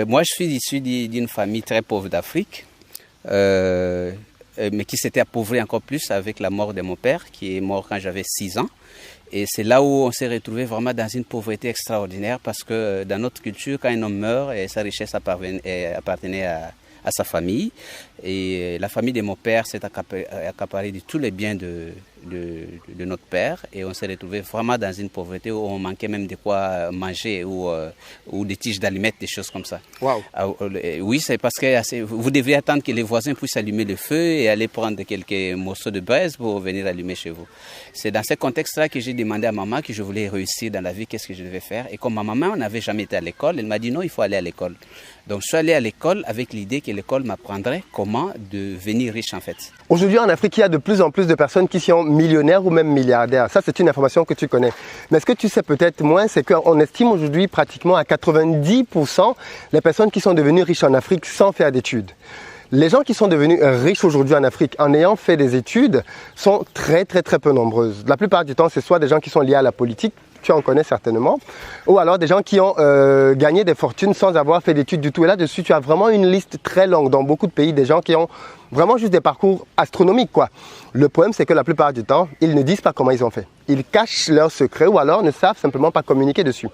Moi, je suis issu d'une famille très pauvre d'Afrique, mais qui s'était appauvrie encore plus avec la mort de mon père, qui est mort quand j'avais 6 ans. Et c'est là où on s'est retrouvé vraiment dans une pauvreté extraordinaire, parce que dans notre culture, quand un homme meurt, sa richesse appartenait à sa famille. Et la famille de mon père s'est accaparée de tous les biens de notre père, et on s'est retrouvé vraiment dans une pauvreté où on manquait même de quoi manger ou des tiges d'allumettes, des choses comme ça. Wow. Oui, c'est parce que vous devriez attendre que les voisins puissent allumer le feu et aller prendre quelques morceaux de braise pour venir allumer chez vous. C'est dans ce contexte-là que j'ai demandé à maman que je voulais réussir dans la vie, qu'est-ce que je devais faire. Et comme ma maman n'avait jamais été à l'école, elle m'a dit non, il faut aller à l'école. Donc je suis allé à l'école avec l'idée que l'école m'apprendrait comment devenir riche en fait. Aujourd'hui en Afrique, il y a de plus en plus de personnes qui sont millionnaires ou même milliardaires. Ça, c'est une information que tu connais. Mais ce que tu sais peut-être moins, c'est qu'on estime aujourd'hui pratiquement à 90% les personnes qui sont devenues riches en Afrique sans faire d'études. Les gens qui sont devenus riches aujourd'hui en Afrique en ayant fait des études sont très peu nombreuses. La plupart du temps, c'est soit des gens qui sont liés à la politique, tu en connais certainement, ou alors des gens qui ont gagné des fortunes sans avoir fait d'études du tout. Et là-dessus, tu as vraiment une liste très longue dans beaucoup de pays, des gens qui ont vraiment juste des parcours astronomiques, quoi. Le problème, c'est que la plupart du temps, ils ne disent pas comment ils ont fait. Ils cachent leurs secrets ou alors ne savent simplement pas communiquer dessus.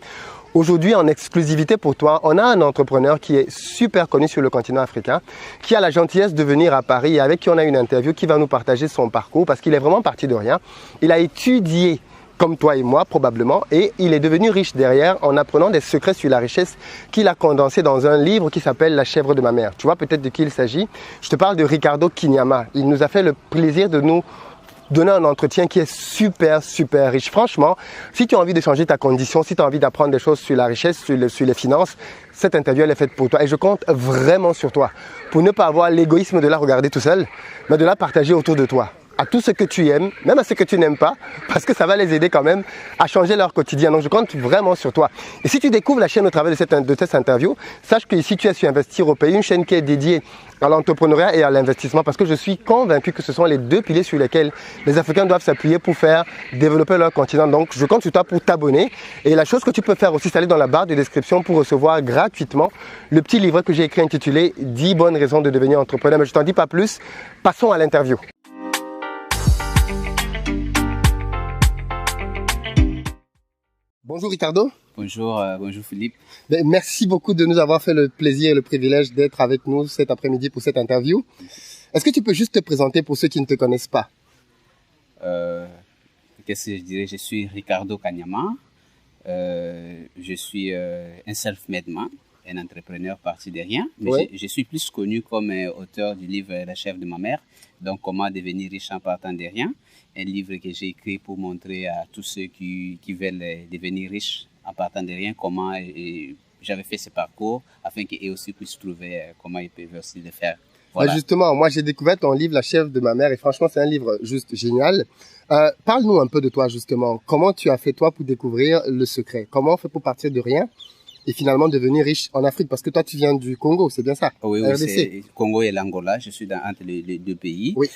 Aujourd'hui, en exclusivité pour toi, on a un entrepreneur qui est super connu sur le continent africain, qui a la gentillesse de venir à Paris et avec qui on a une interview, qui va nous partager son parcours parce qu'il est vraiment parti de rien. Il a étudié comme toi et moi probablement, et il est devenu riche derrière en apprenant des secrets sur la richesse qu'il a condensé dans un livre qui s'appelle La chèvre de ma mère. Tu vois peut-être de qui il s'agit. Je te parle de Ricardo Quignama. Il nous a fait le plaisir de nous donner un entretien qui est super riche. Franchement, si tu as envie de changer ta condition, si tu as envie d'apprendre des choses sur la richesse, sur les finances, cette interview elle est faite pour toi. Et je compte vraiment sur toi pour ne pas avoir l'égoïsme de la regarder tout seul, mais de la partager autour de toi. À tout ce que tu aimes, même à ce que tu n'aimes pas, parce que ça va les aider quand même à changer leur quotidien. Donc je compte vraiment sur toi. Et si tu découvres la chaîne au travers de cette interview, sache que ici tu es sur Investir au Pays, une chaîne qui est dédiée à l'entrepreneuriat et à l'investissement, parce que je suis convaincu que ce sont les deux piliers sur lesquels les Africains doivent s'appuyer pour faire développer leur continent. Donc je compte sur toi pour t'abonner. Et la chose que tu peux faire aussi, c'est aller dans la barre de description pour recevoir gratuitement le petit livret que j'ai écrit intitulé 10 bonnes raisons de devenir entrepreneur. Mais je t'en dis pas plus, passons à l'interview. Bonjour Ricardo. Bonjour Philippe. Merci beaucoup de nous avoir fait le plaisir et le privilège d'être avec nous cet après-midi pour cette interview. Est-ce que tu peux juste te présenter pour ceux qui ne te connaissent pas? Qu'est-ce que je dirais? Je suis Ricardo Quignama. Je suis un self-made man, un entrepreneur parti de rien. Mais ouais. je suis plus connu comme auteur du livre La chèvre de ma mère. Donc, comment devenir riche en partant de rien. Un livre que j'ai écrit pour montrer à tous ceux qui veulent devenir riches en partant de rien comment j'avais fait ce parcours afin qu'eux aussi puissent trouver comment ils peuvent aussi le faire. Voilà. Justement, moi j'ai découvert ton livre La chèvre de ma mère et franchement c'est un livre juste génial. Parle-nous un peu de toi justement. Comment tu as fait toi pour découvrir le secret? Comment on fait pour partir de rien et finalement devenir riche en Afrique? Parce que toi, tu viens du Congo, c'est bien ça? Oui, c'est Congo et l'Angola. Je suis entre les deux pays. Oui.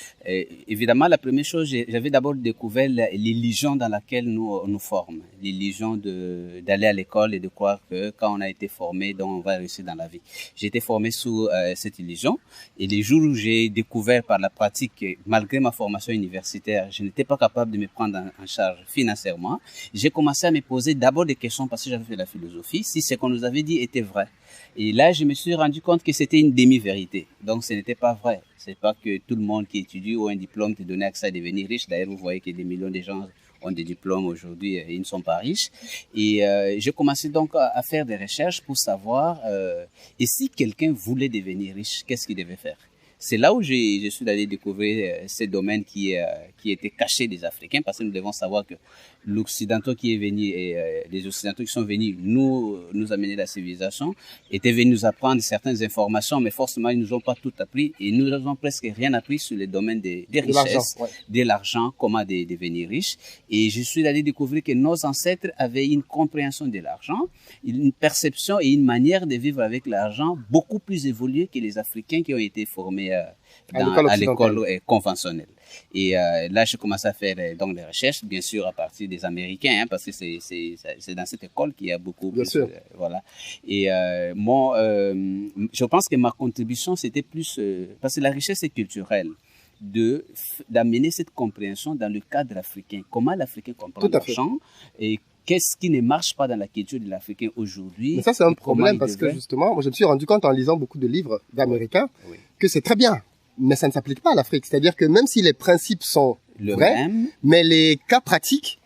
Évidemment, la première chose, j'avais d'abord découvert l'illusion dans laquelle nous formons. L'illusion d'aller à l'école et de croire que quand on a été formé, donc on va réussir dans la vie. J'ai été formé sous cette illusion. Et les jours où j'ai découvert par la pratique que malgré ma formation universitaire, je n'étais pas capable de me prendre en charge financièrement, j'ai commencé à me poser d'abord des questions parce que j'avais fait la philosophie. Si ce qu'on nous avait dit était vrai. Et là, je me suis rendu compte que c'était une demi-vérité. Donc, ce n'était pas vrai. C'est pas que tout le monde qui étudie ou un diplôme te donnait accès à devenir riche. D'ailleurs, vous voyez que des millions de gens ont des diplômes aujourd'hui et ils ne sont pas riches. Et j'ai commencé donc à faire des recherches pour savoir et si quelqu'un voulait devenir riche, qu'est-ce qu'il devait faire? C'est là où je suis allé découvrir ces domaines qui étaient cachés des Africains, parce que nous devons savoir que l'Occidentaux qui est venu et les Occidentaux qui sont venus nous amener la civilisation étaient venus nous apprendre certaines informations, mais forcément ils nous ont pas tout appris et nous n'avons presque rien appris sur les domaines des richesses, de l'argent, comment devenir riche. Et je suis allé découvrir que nos ancêtres avaient une compréhension de l'argent, une perception et une manière de vivre avec l'argent beaucoup plus évoluée que les Africains qui ont été formés formé à l'école conventionnelle. Et là, je commence à faire donc des recherches, bien sûr, à partir des Américains, hein, parce que c'est dans cette école qu'il y a beaucoup. Bien sûr. Voilà. Et moi, je pense que ma contribution, c'était plus... parce que la richesse est culturelle, d'amener cette compréhension dans le cadre africain. Comment l'Africain comprend l'argent et qu'est-ce qui ne marche pas dans la culture de l'Africain aujourd'hui. Mais ça, c'est un problème parce que justement, moi, je me suis rendu compte en lisant beaucoup de livres d'Américains que c'est très bien. Mais ça ne s'applique pas à l'Afrique. C'est-à-dire que même si les principes sont vrais, mais les cas pratiques,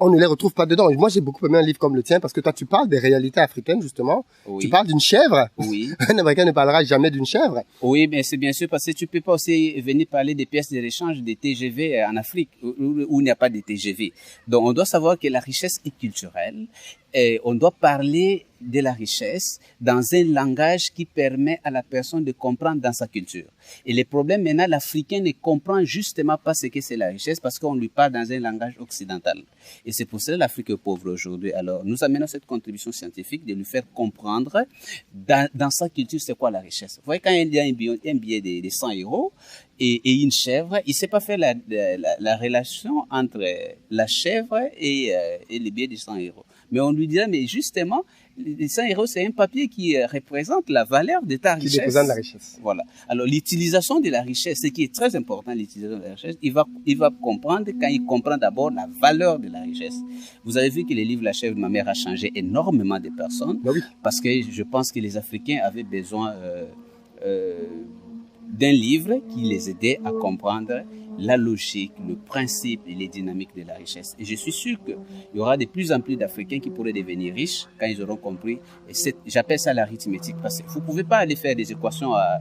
on ne les retrouve pas dedans. Moi, j'ai beaucoup aimé un livre comme le tien parce que toi, tu parles des réalités africaines, justement. Oui. Tu parles d'une chèvre. Oui. Un Américain ne parlera jamais d'une chèvre. Oui, mais c'est bien sûr parce que tu peux pas aussi venir parler des pièces de rechange des TGV en Afrique où il n'y a pas de TGV. Donc, on doit savoir que la richesse est culturelle. Et on doit parler de la richesse dans un langage qui permet à la personne de comprendre dans sa culture. Et le problème maintenant, l'Africain ne comprend justement pas ce que c'est la richesse parce qu'on lui parle dans un langage occidental. Et c'est pour cela que l'Afrique est pauvre aujourd'hui. Alors, nous amenons cette contribution scientifique de lui faire comprendre dans sa culture c'est quoi la richesse. Vous voyez, quand il y a un billet de 100 € et une chèvre, il ne sait pas faire la relation entre la chèvre et le billet de 100 €. Mais on lui dirait, mais justement, les 100 €, c'est un papier qui représente la valeur de ta richesse. Qui représente la richesse. Voilà. Alors, l'utilisation de la richesse, ce qui est très important, l'utilisation de la richesse, il va comprendre quand il comprend d'abord la valeur de la richesse. Vous avez vu que le livre La chèvre de ma mère a changé énormément de personnes. Ben oui. Parce que je pense que les Africains avaient besoin d'un livre qui les aidait à comprendre la logique, le principe et les dynamiques de la richesse. Et je suis sûr qu'il y aura de plus en plus d'Africains qui pourraient devenir riches quand ils auront compris. Et j'appelle ça l'arithmétique. Parce que vous ne pouvez pas aller faire des équations à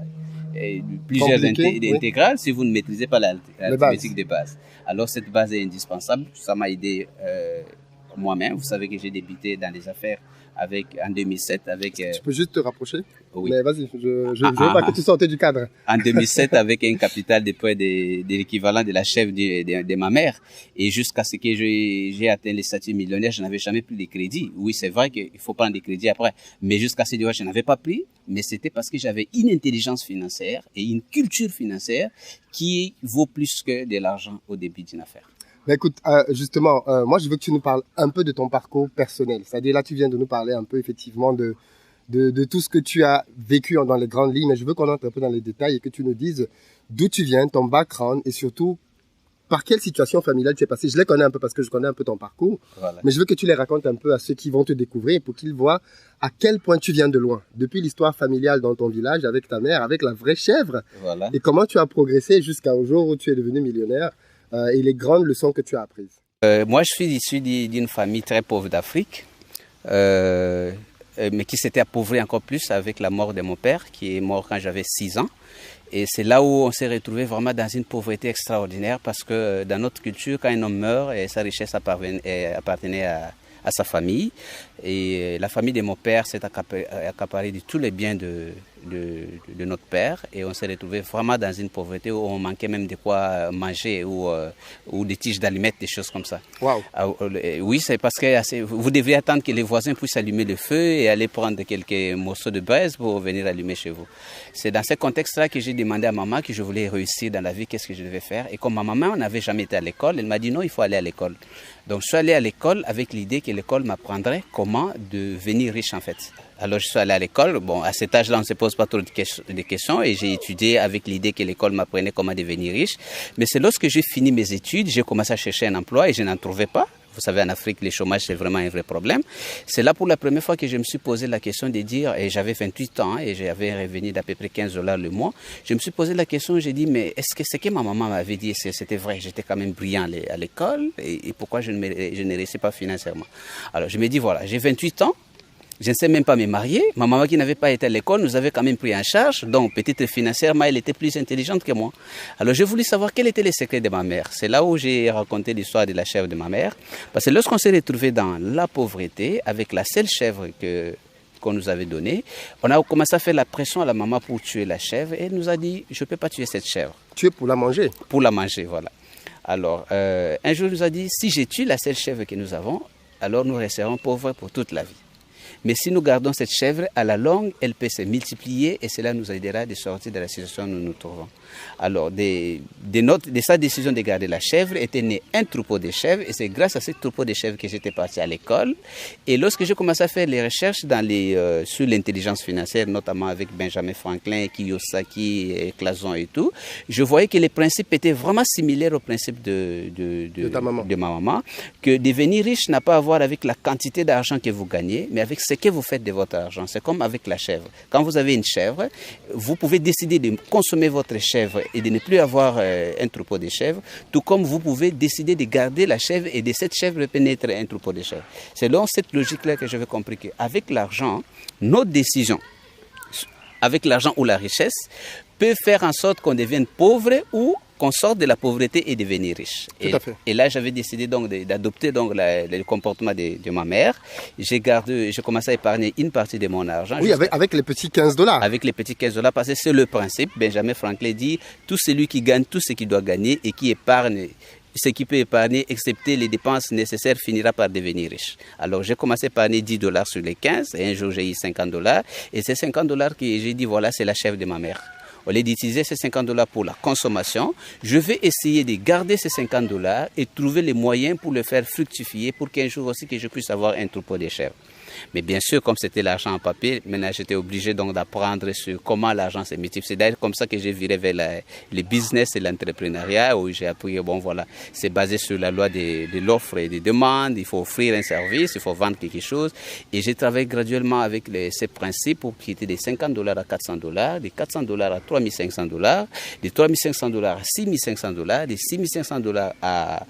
plusieurs intégrales si vous ne maîtrisez pas l'arithmétique de base. Alors cette base est indispensable. Ça m'a aidé moi-même. Vous savez que j'ai débuté dans les affaires en 2007 avec... Tu peux juste te rapprocher? Oui. Mais vas-y, je veux pas que tu sortes du cadre. En 2007 avec un capital de près de l'équivalent de la chèvre de ma mère. Et jusqu'à ce que j'ai atteint les statuts millionnaires, je n'avais jamais pris de crédit. Oui, c'est vrai qu'il faut prendre des crédits après. Mais jusqu'à ce jour, je n'avais pas pris. Mais c'était parce que j'avais une intelligence financière et une culture financière qui vaut plus que de l'argent au début d'une affaire. Ben écoute, justement, moi je veux que tu nous parles un peu de ton parcours personnel. C'est-à-dire là, tu viens de nous parler un peu effectivement de tout ce que tu as vécu dans les grandes lignes. Mais je veux qu'on entre un peu dans les détails et que tu nous dises d'où tu viens, ton background et surtout par quelle situation familiale tu es passé. Je les connais un peu parce que je connais un peu ton parcours. Voilà. Mais je veux que tu les racontes un peu à ceux qui vont te découvrir pour qu'ils voient à quel point tu viens de loin. Depuis l'histoire familiale dans ton village avec ta mère, avec la vraie chèvre. Voilà. Et comment tu as progressé jusqu'au jour où tu es devenu millionnaire. Et les grandes leçons que tu as apprises. Moi, je suis issu d'une famille très pauvre d'Afrique, mais qui s'était appauvrie encore plus avec la mort de mon père, qui est mort quand j'avais 6 ans. Et c'est là où on s'est retrouvé vraiment dans une pauvreté extraordinaire, parce que dans notre culture, quand un homme meurt, sa richesse appartenait à sa famille. Et la famille de mon père s'est accaparée de tous les biens de notre père, et on s'est retrouvé vraiment dans une pauvreté où on manquait même de quoi manger ou des tiges d'allumettes, des choses comme ça. Wow. Oui, c'est parce que vous devriez attendre que les voisins puissent allumer le feu et aller prendre quelques morceaux de braise pour venir allumer chez vous. C'est dans ce contexte-là que j'ai demandé à maman que je voulais réussir dans la vie, qu'est-ce que je devais faire. Et comme ma maman n'avait jamais été à l'école, elle m'a dit non, il faut aller à l'école. Donc je suis allé à l'école avec l'idée que l'école m'apprendrait comment devenir riche en fait. Alors je suis allé à l'école. Bon, à cet âge-là, on ne se pose pas trop de questions et j'ai étudié avec l'idée que l'école m'apprenait comment devenir riche. Mais c'est lorsque j'ai fini mes études, j'ai commencé à chercher un emploi et je n'en trouvais pas. Vous savez, en Afrique, le chômage, c'est vraiment un vrai problème. C'est là pour la première fois que je me suis posé la question de dire, et j'avais 28 ans et j'avais un revenu d'à peu près $15 le mois. Je me suis posé la question, j'ai dit, mais est-ce que ce que ma maman m'avait dit, c'était vrai? J'étais quand même brillant à l'école et pourquoi je ne réussis pas financièrement? Alors je me dis, voilà, j'ai 28 ans. Je ne sais même pas me marier. Ma maman qui n'avait pas été à l'école nous avait quand même pris en charge. Donc, peut-être financièrement, elle était plus intelligente que moi. Alors, j'ai voulu savoir quel était le secret de ma mère. C'est là où j'ai raconté l'histoire de la chèvre de ma mère. Parce que lorsqu'on s'est retrouvé dans la pauvreté, avec la seule chèvre qu'on nous avait donnée, on a commencé à faire la pression à la maman pour tuer la chèvre. Et elle nous a dit, je ne peux pas tuer cette chèvre. Tuer pour la manger? Pour la manger, voilà. Alors, un jour, elle nous a dit, si je tue la seule chèvre que nous avons, alors nous resterons pauvres pour toute la vie. Mais si nous gardons cette chèvre, à la longue, elle peut se multiplier et cela nous aidera de sortir de la situation où nous nous trouvons. Alors, de sa décision de garder la chèvre, était né un troupeau de chèvres et c'est grâce à ce troupeau de chèvres que j'étais parti à l'école. Et lorsque j'ai commencé à faire les recherches sur l'intelligence financière, notamment avec Benjamin Franklin, Kiyosaki, et Clason et tout, je voyais que les principes étaient vraiment similaires aux principes de ma maman, que devenir riche n'a pas à voir avec la quantité d'argent que vous gagnez, mais avec ce que vous faites de votre argent. C'est comme avec la chèvre. Quand vous avez une chèvre, vous pouvez décider de consommer votre chèvre et de ne plus avoir un troupeau de chèvres, tout comme vous pouvez décider de garder la chèvre et de cette chèvre pénétrer un troupeau de chèvres. C'est dans cette logique-là que j'avais compris qu'avec l'argent, nos décisions, avec l'argent ou la richesse, peuvent faire en sorte qu'on devienne pauvre ou qu'on sorte de la pauvreté et devenir riche. Tout à fait. Et là, j'avais décidé donc d'adopter donc le comportement de ma mère. J'ai commencé à épargner une partie de mon argent. Oui, avec les petits $15. Avec les petits $15, parce que c'est le principe. Benjamin Franklin dit, tout celui qui gagne tout ce qu'il doit gagner et qui épargne ce qui peut épargner, excepté les dépenses nécessaires, finira par devenir riche. Alors, j'ai commencé à épargner $10 sur les 15 et un jour, j'ai eu $50. Et ces $50 que j'ai dit, voilà, c'est la chèvre de ma mère. Au lieu d'utiliser ces $50 pour la consommation, je vais essayer de garder ces $50 et trouver les moyens pour le faire fructifier pour qu'un jour aussi que je puisse avoir un troupeau de chèvres. Mais bien sûr, comme c'était l'argent en papier, maintenant j'étais obligé donc d'apprendre sur comment l'argent se multiplie. C'est d'ailleurs comme ça que j'ai viré vers le business et l'entrepreneuriat, où j'ai appris, bon voilà, c'est basé sur la loi de l'offre et des demandes. Il faut offrir un service, il faut vendre quelque chose. Et j'ai travaillé graduellement avec ces principes pour quitter des $50 à $400, des $400 à $3,500, des $3,500 à $6,500, des $6,500 à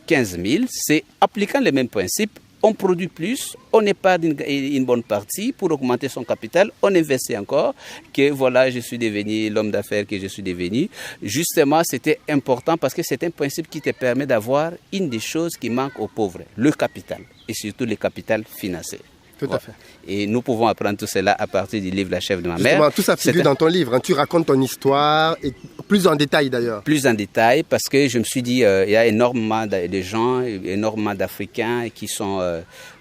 15 000. C'est appliquant les mêmes principes. On produit plus, on épargne une bonne partie pour augmenter son capital, on investit encore, que voilà, je suis devenu l'homme d'affaires que je suis devenu. Justement, c'était important parce que c'est un principe qui te permet d'avoir une des choses qui manque aux pauvres, le capital, et surtout le capital financier. Tout à fait. Et nous pouvons apprendre tout cela à partir du livre La chèvre de ma mère. Justement, tout ça figure dans ton livre. Tu racontes ton histoire, et plus en détail d'ailleurs. Plus en détail, parce que je me suis dit, il y a énormément de gens, énormément d'Africains qui sont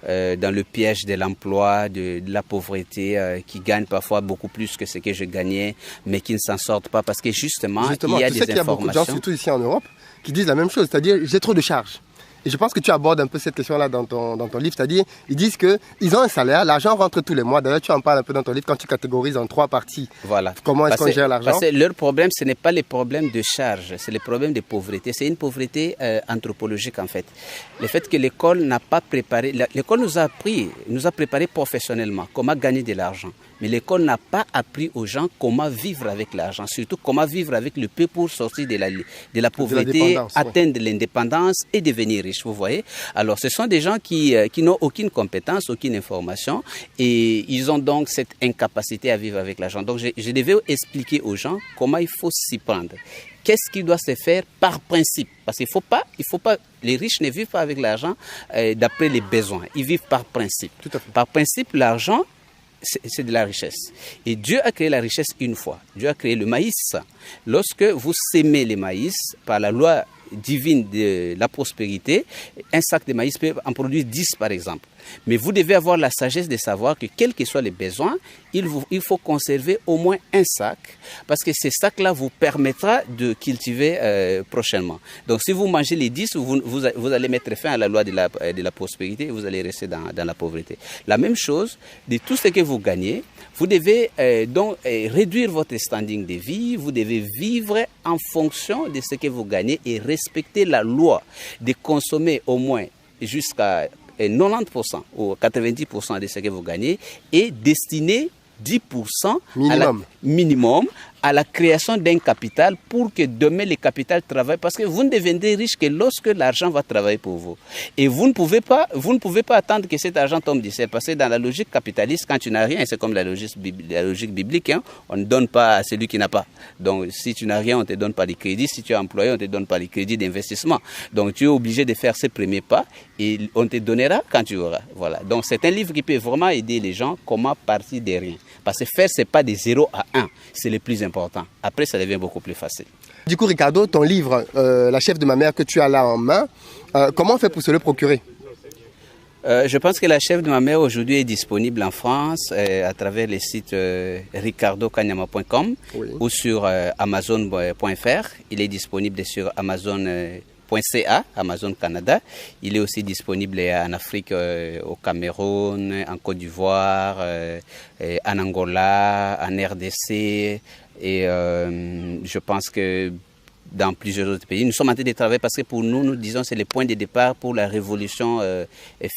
dans le piège de l'emploi, de la pauvreté, qui gagnent parfois beaucoup plus que ce que je gagnais, mais qui ne s'en sortent pas parce que justement il y a des informations. Tu sais qu'il y a beaucoup de gens, surtout ici en Europe, qui disent la même chose, c'est-à-dire j'ai trop de charges. Et je pense que tu abordes un peu cette question-là dans ton livre, c'est-à-dire ils disent qu'ils ont un salaire, l'argent rentre tous les mois. D'ailleurs, tu en parles un peu dans ton livre quand tu catégorises en 3 parties. Voilà. Comment est-ce qu'on gère l'argent? Parce que leur problème, ce n'est pas les problèmes de charge, c'est les problèmes de pauvreté. C'est une pauvreté anthropologique en fait. Le fait que l'école n'a pas préparé, l'école nous a préparé professionnellement comment gagner de l'argent. Mais l'école n'a pas appris aux gens comment vivre avec l'argent, surtout comment vivre avec le peu pour sortir de la pauvreté, atteindre l'indépendance et devenir riche, vous voyez. Alors ce sont des gens qui n'ont aucune compétence, aucune information et ils ont donc cette incapacité à vivre avec l'argent. Donc je devais expliquer aux gens comment il faut s'y prendre. Qu'est-ce qui doit se faire par principe? Parce qu'il faut pas, les riches ne vivent pas avec l'argent d'après les besoins, ils vivent par principe. Tout à fait. Par principe, l'argent, c'est de la richesse. Et Dieu a créé la richesse une fois. Dieu a créé le maïs. Lorsque vous sémez le maïs par la loi divine de la prospérité, un sac de maïs peut en produire 10 par exemple. Mais vous devez avoir la sagesse de savoir que quels que soient les besoins, il faut conserver au moins un sac parce que ce sac-là vous permettra de cultiver prochainement. Donc si vous mangez les 10, vous allez mettre fin à la loi de la prospérité et vous allez rester dans la pauvreté. La même chose, de tout ce que vous gagnez, vous devez donc réduire votre standing de vie, vous devez vivre en fonction de ce que vous gagnez et respecter la loi de consommer au moins jusqu'à 90% ou 90% de ce que vous gagnez et destiner 10% minimum à la création d'un capital pour que demain le capital travaille parce que vous ne deviendrez riche que lorsque l'argent va travailler pour vous. Et vous ne pouvez pas attendre que cet argent tombe du ciel parce que dans la logique capitaliste, quand tu n'as rien, c'est comme la logique biblique, hein, on ne donne pas à celui qui n'a pas. Donc si tu n'as rien, on ne te donne pas de crédit. Si tu es employé, on ne te donne pas de crédit d'investissement. Donc tu es obligé de faire ces premiers pas et on te donnera quand tu auras. Voilà. Donc c'est un livre qui peut vraiment aider les gens comment partir de rien. Parce que faire, ce n'est pas de 0 à 1, c'est le plus important. Après, ça devient beaucoup plus facile. Du coup, Ricardo, ton livre, La chèvre de ma mère que tu as là en main, comment on fait pour se le procurer? Je pense que la chèvre de ma mère aujourd'hui est disponible en France à travers les sites ricardokanyama.com ou sur amazon.fr. Il est disponible sur amazon.ca, Amazon Canada. Il est aussi disponible en Afrique, au Cameroun, en Côte d'Ivoire, en Angola, en RDC et je pense que dans plusieurs autres pays. Nous sommes en train de travailler parce que pour nous, nous disons c'est le point de départ pour la révolution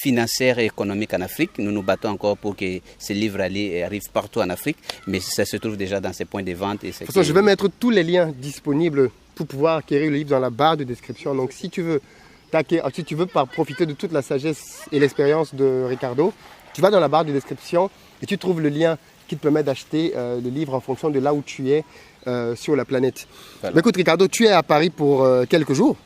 financière et économique en Afrique. Nous nous battons encore pour que ces livres arrivent partout en Afrique, mais ça se trouve déjà dans ces points de vente. Et je vais mettre tous les liens disponibles pour pouvoir acquérir le livre dans la barre de description. Donc si tu veux profiter de toute la sagesse et l'expérience de Ricardo, tu vas dans la barre de description et tu trouves le lien qui te permet d'acheter le livre en fonction de là où tu es sur la planète. Voilà. Mais écoute Ricardo, tu es à Paris pour quelques jours.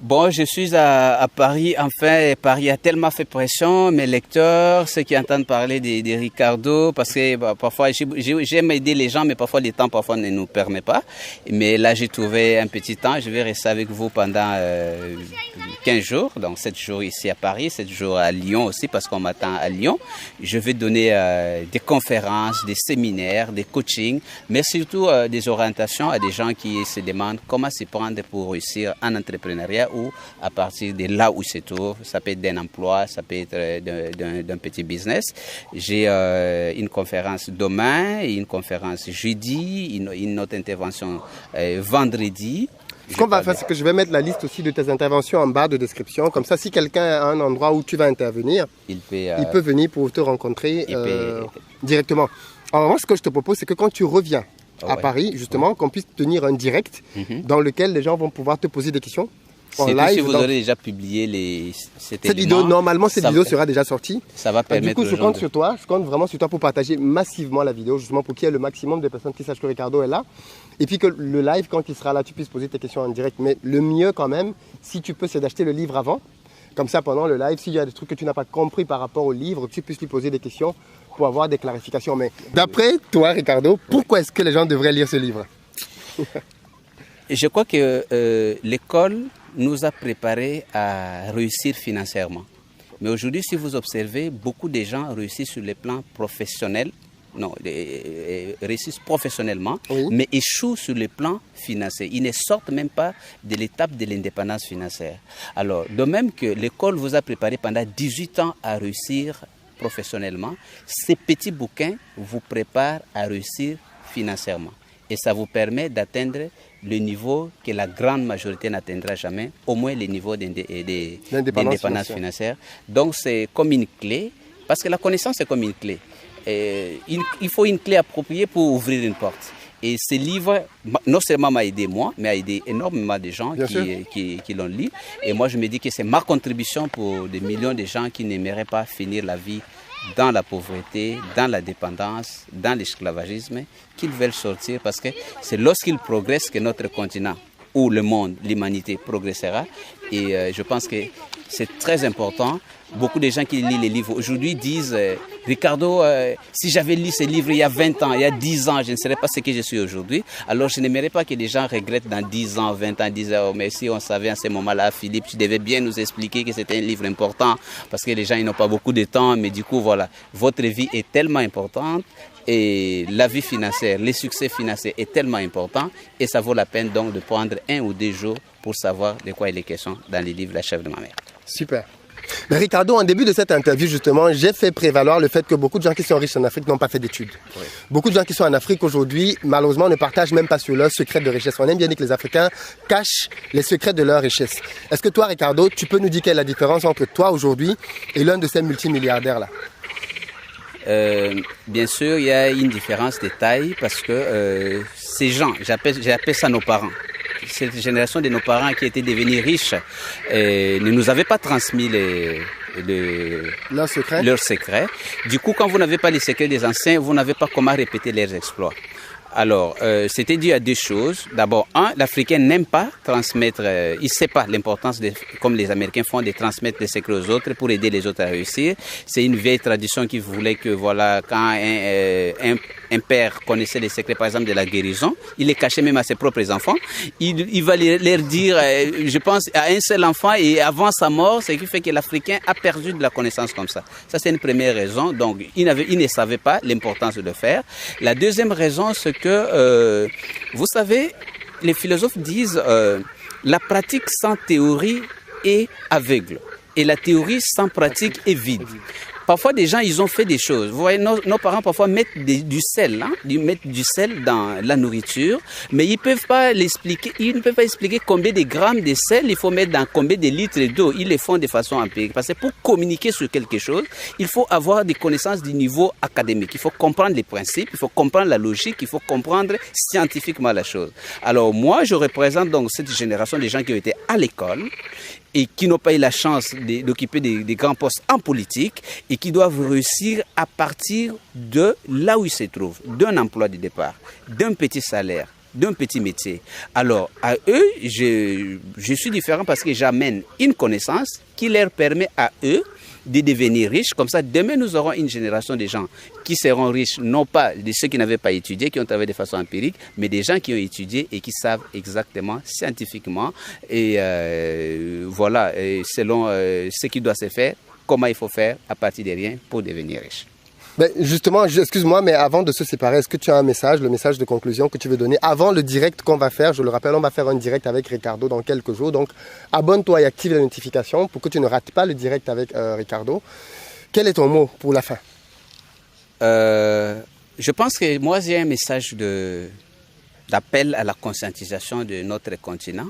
Bon, je suis à Paris. Enfin, Paris a tellement fait pression. Mes lecteurs, ceux qui entendent parler de Ricardo, parce que parfois, j'aime aider les gens, mais parfois, le temps ne nous permet pas. Mais là, j'ai trouvé un petit temps. Je vais rester avec vous pendant 15 jours. Donc, 7 jours ici à Paris, 7 jours à Lyon aussi, parce qu'on m'attend à Lyon. Je vais donner des conférences, des séminaires, des coachings, mais surtout des orientations à des gens qui se demandent comment s'y prendre pour réussir en entrepreneuriat ou à partir de là où ils se trouvent. Ça peut être d'un emploi, ça peut être d'un petit business. J'ai une conférence demain, une conférence jeudi, une autre intervention vendredi. Ce qu'on va faire, c'est que je vais mettre la liste aussi de tes interventions en barre de description. Comme ça, si quelqu'un a un endroit où tu vas intervenir, il peut venir pour te rencontrer directement. Alors, moi, ce que je te propose, c'est que quand tu reviens à Paris, justement, qu'on puisse tenir un direct dans lequel les gens vont pouvoir te poser des questions. En live, si vous aurez déjà publié cette vidéo, normalement cette vidéo sera déjà sortie. Ça va permettre. Du coup, je compte sur toi. Je compte vraiment sur toi pour partager massivement la vidéo, justement pour qu'il y ait le maximum de personnes qui sachent que Ricardo est là. Et puis que le live, quand il sera là, tu puisses poser tes questions en direct. Mais le mieux quand même, si tu peux, c'est d'acheter le livre avant. Comme ça, pendant le live, s'il y a des trucs que tu n'as pas compris par rapport au livre, tu puisses lui poser des questions pour avoir des clarifications. Mais d'après toi, Ricardo, pourquoi est-ce que les gens devraient lire ce livre? Je crois que l'école nous a préparés à réussir financièrement. Mais aujourd'hui, si vous observez, beaucoup de gens réussissent sur le plan professionnel, réussissent professionnellement, mais échouent sur le plan financier. Ils ne sortent même pas de l'étape de l'indépendance financière. Alors, de même que l'école vous a préparé pendant 18 ans à réussir professionnellement, ces petits bouquins vous préparent à réussir financièrement. Et ça vous permet d'atteindre le niveau que la grande majorité n'atteindra jamais, au moins le niveau d'indépendance financière. Donc c'est comme une clé, parce que la connaissance est comme une clé. Il faut une clé appropriée pour ouvrir une porte. Et ce livre, non seulement m'a aidé moi, mais a aidé énormément de gens qui l'ont lu. Et moi je me dis que c'est ma contribution pour des millions de gens qui n'aimeraient pas finir la vie dans la pauvreté, dans la dépendance, dans l'esclavagisme, qu'ils veulent sortir parce que c'est lorsqu'ils progressent que notre continent ou le monde, l'humanité progressera. Et je pense que c'est très important. Beaucoup de gens qui lisent les livres aujourd'hui disent Ricardo, si j'avais lu ces livres il y a 20 ans, il y a 10 ans, je ne serais pas ce que je suis aujourd'hui. Alors je n'aimerais pas que les gens regrettent dans 10 ans, 20 ans, 10 ans. Oh, mais si on savait à ce moment-là, Philippe, tu devais bien nous expliquer que c'était un livre important parce que les gens ils n'ont pas beaucoup de temps. Mais du coup, voilà, votre vie est tellement importante et la vie financière, les succès financiers est tellement important et ça vaut la peine donc de prendre 1 ou 2 jours pour savoir de quoi il est question dans les livres La chèvre de ma mère. Super. Mais Ricardo, en début de cette interview, justement, j'ai fait prévaloir le fait que beaucoup de gens qui sont riches en Afrique n'ont pas fait d'études. Oui. Beaucoup de gens qui sont en Afrique aujourd'hui, malheureusement, ne partagent même pas sur leurs secrets de richesse. On aime bien dire que les Africains cachent les secrets de leur richesse. Est-ce que toi, Ricardo, tu peux nous dire quelle est la différence entre toi aujourd'hui et l'un de ces multimilliardaires-là? Bien sûr, il y a une différence de taille parce que ces gens, j'appelle ça nos parents. Cette génération de nos parents qui étaient devenus riches ne nous avaient pas transmis leurs secrets. Du coup, quand vous n'avez pas les secrets des anciens, vous n'avez pas comment répéter leurs exploits. Alors, c'était dû à 2 choses. D'abord, l'Africain n'aime pas transmettre, il ne sait pas l'importance, comme les Américains font, de transmettre les secrets aux autres pour aider les autres à réussir. C'est une vieille tradition qui voulait que, voilà, quand un père connaissait les secrets, par exemple, de la guérison, il les cachait même à ses propres enfants. Il va leur dire, je pense, à un seul enfant et avant sa mort, ce qui fait que l'Africain a perdu de la connaissance comme ça. Ça, c'est une première raison. Donc, il ne savait pas l'importance de le faire. La deuxième raison, c'est que, vous savez, les philosophes disent la pratique sans théorie est aveugle et la théorie sans pratique est vide. Parfois, des gens, ils ont fait des choses. Vous voyez, nos parents, parfois, mettent du sel, mettent du sel dans la nourriture, mais ils ne peuvent pas expliquer combien de grammes de sel il faut mettre dans combien de litres d'eau. Ils le font de façon empirique. Parce que pour communiquer sur quelque chose, il faut avoir des connaissances du niveau académique. Il faut comprendre les principes, il faut comprendre la logique, il faut comprendre scientifiquement la chose. Alors, moi, je représente donc cette génération de gens qui ont été à l'école et qui n'ont pas eu la chance d'occuper des grands postes en politique et qui doivent réussir à partir de là où ils se trouvent, d'un emploi de départ, d'un petit salaire, d'un petit métier. Alors, à eux, je suis différent parce que j'amène une connaissance qui leur permet à eux de devenir riches. Comme ça, demain, nous aurons une génération de gens qui seront riches, non pas de ceux qui n'avaient pas étudié, qui ont travaillé de façon empirique, mais des gens qui ont étudié et qui savent exactement, scientifiquement, et voilà, selon ce qui doit se faire, comment il faut faire à partir de rien pour devenir riche. Ben justement, excuse-moi, mais avant de se séparer, est-ce que tu as un message, le message de conclusion que tu veux donner avant le direct qu'on va faire? Je le rappelle, on va faire un direct avec Ricardo dans quelques jours. Donc, abonne-toi et active les notifications pour que tu ne rates pas le direct avec Ricardo. Quel est ton mot pour la fin? Je pense que moi, j'ai un message d'appel à la conscientisation de notre continent.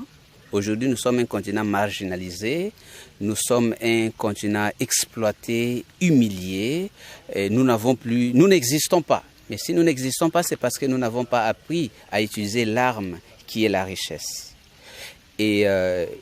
Aujourd'hui, nous sommes un continent marginalisé, nous sommes un continent exploité, humilié, et nous n'existons pas. Mais si nous n'existons pas, c'est parce que nous n'avons pas appris à utiliser l'arme qui est la richesse. Et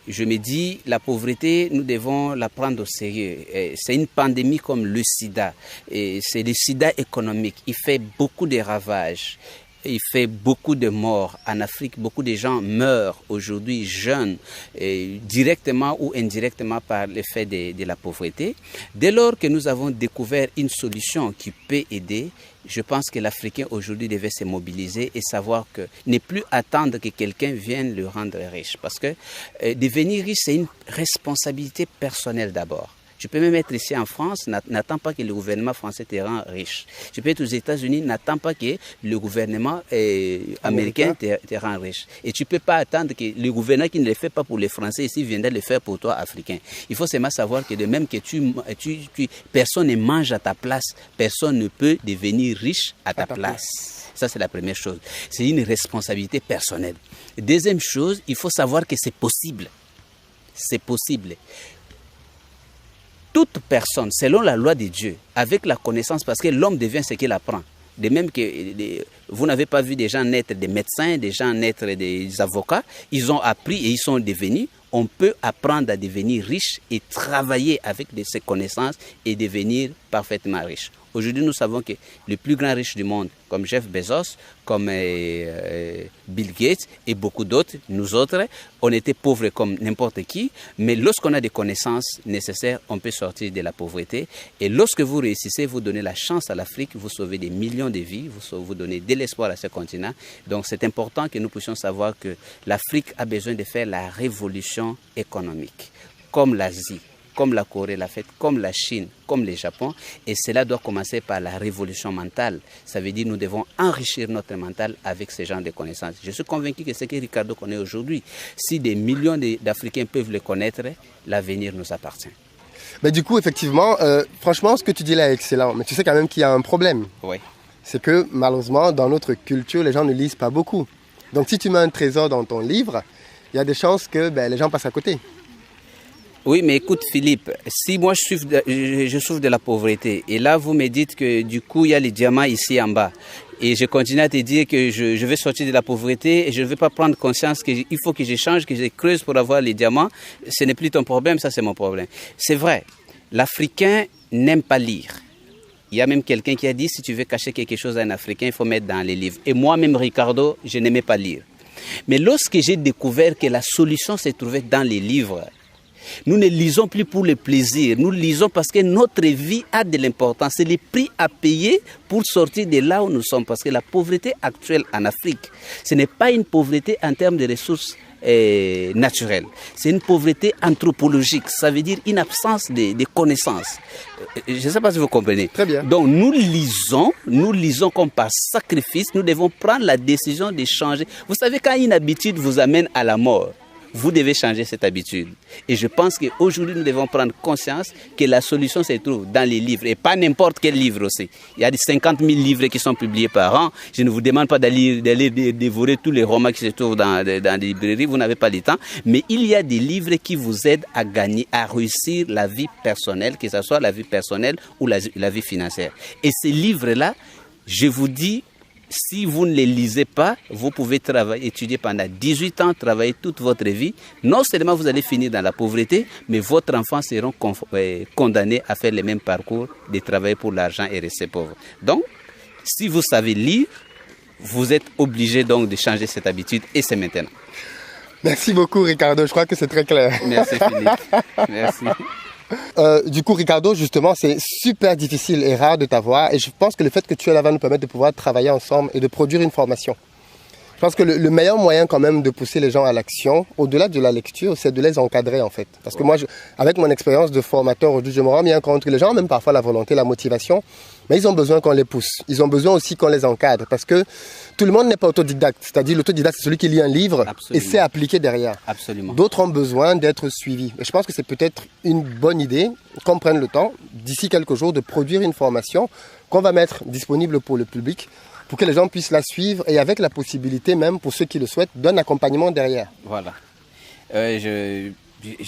je me dis, la pauvreté, nous devons la prendre au sérieux. C'est une pandémie comme le sida. C'est le sida économique. Il fait beaucoup de ravages. Il fait beaucoup de morts. En Afrique, beaucoup de gens meurent aujourd'hui jeunes, directement ou indirectement par l'effet de la pauvreté. Dès lors que nous avons découvert une solution qui peut aider, je pense que l'Africain aujourd'hui devait se mobiliser et savoir que ne plus attendre que quelqu'un vienne le rendre riche. Parce que devenir riche, c'est une responsabilité personnelle d'abord. Tu peux même être ici en France, n'attends pas que le gouvernement français te rende riche. Tu peux être aux États-Unis, n'attends pas que le gouvernement américain te rende riche. Et tu ne peux pas attendre que le gouvernement qui ne le fait pas pour les Français ici viendrait le faire pour toi, Africain. Il faut seulement savoir que de même que personne ne mange à ta place, personne ne peut devenir riche à ta place. Ça, c'est la première chose. C'est une responsabilité personnelle. Deuxième chose, il faut savoir que c'est possible. C'est possible. Toute personne, selon la loi de Dieu, avec la connaissance, parce que l'homme devient ce qu'il apprend. De même que vous n'avez pas vu des gens naître des médecins, des gens naître des avocats, ils ont appris et ils sont devenus. On peut apprendre à devenir riche et travailler avec ces connaissances et devenir parfaitement riche. Aujourd'hui, nous savons que les plus grands riches du monde, comme Jeff Bezos, comme Bill Gates et beaucoup d'autres, nous autres, on était pauvres comme n'importe qui, mais lorsqu'on a des connaissances nécessaires, on peut sortir de la pauvreté. Et lorsque vous réussissez, vous donnez la chance à l'Afrique, vous sauvez des millions de vies, vous donnez de l'espoir à ce continent. Donc c'est important que nous puissions savoir que l'Afrique a besoin de faire la révolution économique, comme l'Asie, comme la Corée l'a fait, comme la Chine, comme le Japon. Et cela doit commencer par la révolution mentale. Ça veut dire que nous devons enrichir notre mental avec ce genre de connaissances. Je suis convaincu que ce que Ricardo connaît aujourd'hui, si des millions d'Africains peuvent le connaître, l'avenir nous appartient. Mais du coup, effectivement, franchement, ce que tu dis là est excellent. Mais tu sais quand même qu'il y a un problème. Oui. C'est que malheureusement, dans notre culture, les gens ne lisent pas beaucoup. Donc si tu mets un trésor dans ton livre, il y a des chances que les gens passent à côté. Oui, mais écoute Philippe, si moi je souffre de la pauvreté et là vous me dites que du coup il y a les diamants ici en bas et je continue à te dire que je vais sortir de la pauvreté et je ne vais pas prendre conscience qu'il faut que je change, que je creuse pour avoir les diamants, ce n'est plus ton problème, ça c'est mon problème. C'est vrai, l'Africain n'aime pas lire. Il y a même quelqu'un qui a dit si tu veux cacher quelque chose à un Africain, il faut mettre dans les livres. Et moi-même Ricardo, je n'aimais pas lire. Mais lorsque j'ai découvert que la solution se trouvait dans les livres, Nous ne lisons plus pour le plaisir. Nous lisons parce que notre vie a de l'importance. C'est le prix à payer pour sortir de là où nous sommes. Parce que la pauvreté actuelle en Afrique, ce n'est pas une pauvreté en termes de ressources naturelle. C'est une pauvreté anthropologique. Ça veut dire une absence de connaissances. Je ne sais pas si vous comprenez. Très bien. Donc nous lisons comme par sacrifice, nous devons prendre la décision de changer. Vous savez, quand une habitude vous amène à la mort, vous devez changer cette habitude. Et je pense qu'aujourd'hui, nous devons prendre conscience que la solution se trouve dans les livres. Et pas n'importe quel livre aussi. Il y a des 50 000 livres qui sont publiés par an. Je ne vous demande pas d'aller dévorer tous les romans qui se trouvent dans les librairies. Vous n'avez pas le temps. Mais il y a des livres qui vous aident à gagner, à réussir la vie personnelle, que ce soit la vie personnelle ou la vie financière. Et ces livres-là, je vous dis, si vous ne les lisez pas, vous pouvez étudier pendant 18 ans, travailler toute votre vie. Non seulement vous allez finir dans la pauvreté, mais votre enfant seront condamnés à faire le même parcours de travailler pour l'argent et rester pauvre. Donc, si vous savez lire, vous êtes obligé donc de changer cette habitude et c'est maintenant. Merci beaucoup Ricardo, je crois que c'est très clair. Merci Philippe. Merci. Du coup, Ricardo, justement, c'est super difficile et rare de t'avoir. Et je pense que le fait que tu es là va nous permettre de pouvoir travailler ensemble et de produire une formation. Je pense que le meilleur moyen quand même de pousser les gens à l'action, au-delà de la lecture, c'est de les encadrer en fait. Parce que moi, avec mon expérience de formateur, aujourd'hui, je me rends bien compte que les gens ont même parfois la volonté, la motivation, mais ils ont besoin qu'on les pousse. Ils ont besoin aussi qu'on les encadre. Parce que tout le monde n'est pas autodidacte. C'est-à-dire l'autodidacte, c'est celui qui lit un livre et sait appliquer derrière. Absolument. D'autres ont besoin d'être suivis. Et je pense que c'est peut-être une bonne idée qu'on prenne le temps, d'ici quelques jours, de produire une formation qu'on va mettre disponible pour le public, pour que les gens puissent la suivre et avec la possibilité même, pour ceux qui le souhaitent, d'un accompagnement derrière. Voilà. Je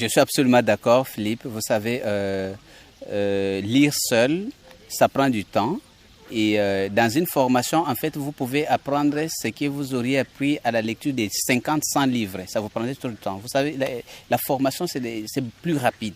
suis absolument d'accord, Philippe. Vous savez, lire seul, ça prend du temps. Et dans une formation, en fait, vous pouvez apprendre ce que vous auriez appris à la lecture de 50, 100 livres. Ça vous prendrait tout le temps. Vous savez, la formation, c'est plus rapide.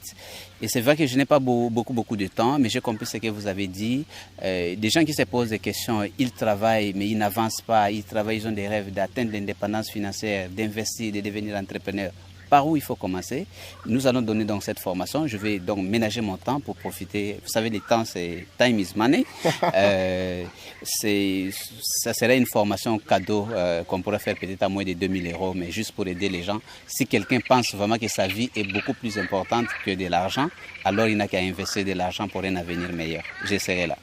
Et c'est vrai que je n'ai pas beaucoup de temps, mais j'ai compris ce que vous avez dit. Des gens qui se posent des questions, ils travaillent, mais ils n'avancent pas. Ils travaillent, ils ont des rêves d'atteindre l'indépendance financière, d'investir, de devenir entrepreneur. Par où il faut commencer? Nous allons donner donc cette formation. Je vais donc ménager mon temps pour profiter. Vous savez, le temps, c'est time is money. Ça serait une formation cadeau qu'on pourrait faire peut-être à moins de 2 000 €, mais juste pour aider les gens. Si quelqu'un pense vraiment que sa vie est beaucoup plus importante que de l'argent, alors il n'a qu'à investir de l'argent pour un avenir meilleur. Je serai là.